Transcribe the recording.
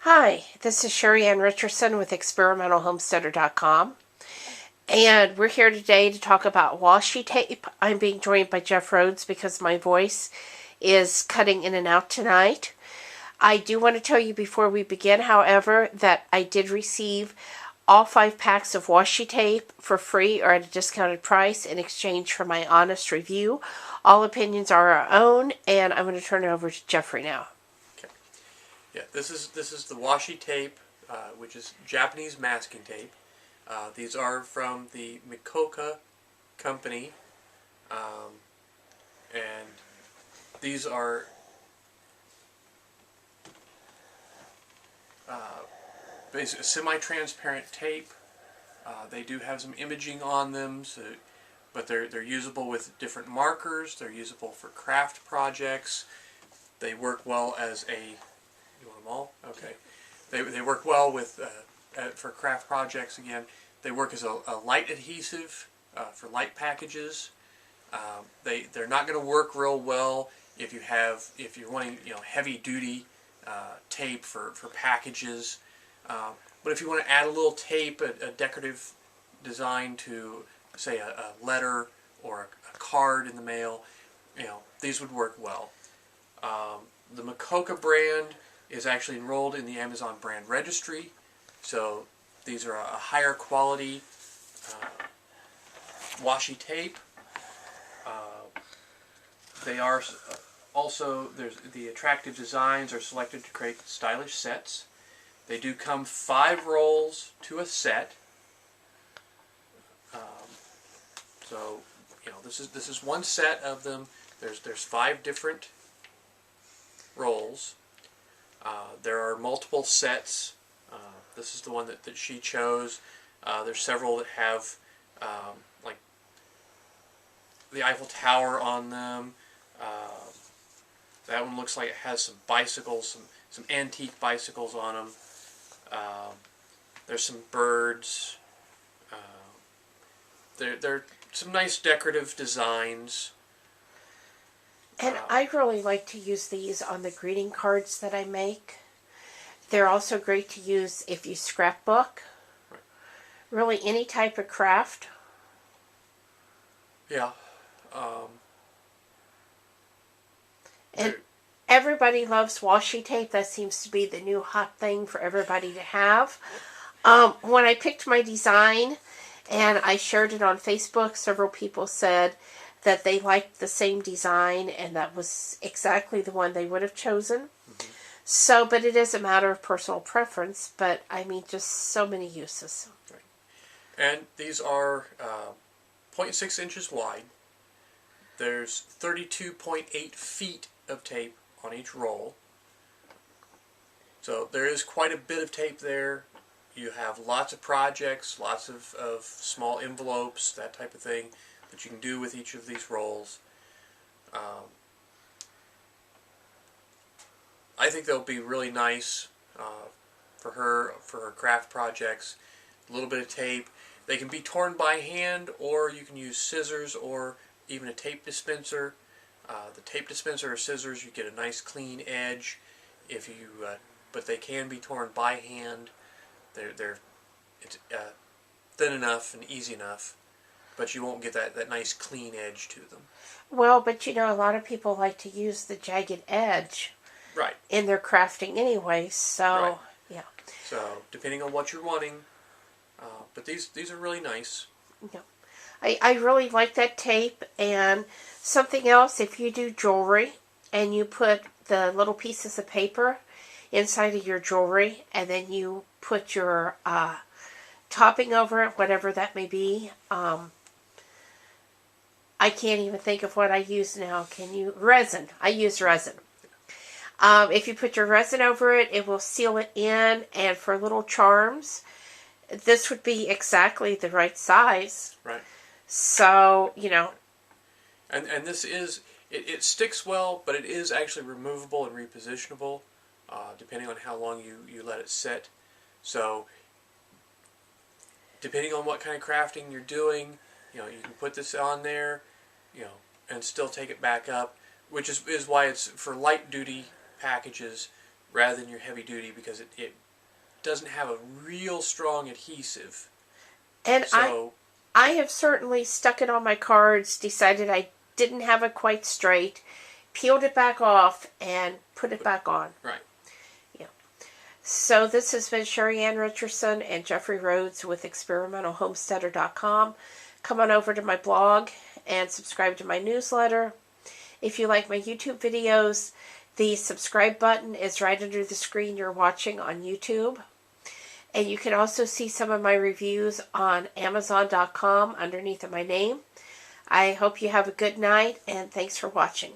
Hi, this is Sheri Ann Richerson with ExperimentalHomesteader.com, and we're here today to talk about washi tape. I'm being joined by Jeff Rhoades because my voice is cutting in and out tonight. I do want to tell you before we begin, however, that I did receive all 5 packs of washi tape for free or at a discounted price in exchange for my honest review. All opinions are our own, and I'm going to turn it over to Jeffrey now. Okay. Yeah, this is the washi tape, which is Japanese masking tape. These are from the Mikoka company, and these are basically semi-transparent tape. They do have some imaging on them, but they're usable with different markers. They're usable for craft projects. They work well as a. You want them all? Okay. They work well with for craft projects. Again, they work as a light adhesive for light packages. They're not going to work real well if you're wanting heavy duty tape for packages. But if you want to add a little tape, a decorative design to say a letter or a card in the mail, these would work well. The Mikoka brand is actually enrolled in the Amazon brand registry, so these are a higher quality washi tape. They are also, the attractive designs are selected to create stylish sets. They do come 5 rolls to a set. So this is one set of them. There's 5 different rolls. There are multiple sets. This is the one that she chose. There's several that have like the Eiffel Tower on them. That one looks like it has some bicycles, some antique bicycles on them. There's some birds. There are some nice decorative designs. And I really like to use these on the greeting cards that I make. They're also great to use if you scrapbook. Right. Really any type of craft. Yeah. And everybody loves washi tape. That seems to be the new hot thing for everybody to have. When I picked my design and I shared it on Facebook, several people said that they liked the same design and that was exactly the one they would have chosen. Mm-hmm. So, but it is a matter of personal preference, but I mean just so many uses. Right. And these are 0.6 inches wide. There's 32.8 feet of tape on each roll. So there is quite a bit of tape there. You have lots of projects, lots of small envelopes, that type of thing that you can do with each of these rolls. I think they'll be really nice for her craft projects. A little bit of tape. They can be torn by hand, or you can use scissors or even a tape dispenser. The tape dispenser or scissors, you get a nice clean edge. But they can be torn by hand. It's thin enough and easy enough, but you won't get that nice clean edge to them. Well, but a lot of people like to use the jagged edge. Right. In their crafting anyway, so right. Yeah. So depending on what you're wanting, but these are really nice. Yeah. I really like that tape. And something else, if you do jewelry and you put the little pieces of paper inside of your jewelry and then you put your topping over it, whatever that may be. I can't even think of what I use now. Can you? Resin. I use resin. If you put your resin over it, it will seal it in. And for little charms, this would be exactly the right size. Right. So, And this is, it sticks well, but it is actually removable and repositionable, depending on how long you let it sit. So, depending on what kind of crafting you're doing, you can put this on there, and still take it back up, which is why it's for light duty packages. rather than your heavy duty, because it doesn't have a real strong adhesive. And So I have certainly stuck it on my cards, decided I didn't have it quite straight, peeled it back off, and put it back on. right. Yeah. So this has been Sheri Ann Richerson and Jeffrey Rhoades with experimentalhomesteader.com. Come on over to my blog and subscribe to my newsletter. If you like my YouTube videos, the subscribe button is right under the screen you're watching on YouTube. And you can also see some of my reviews on Amazon.com underneath of my name. I hope you have a good night, and thanks for watching.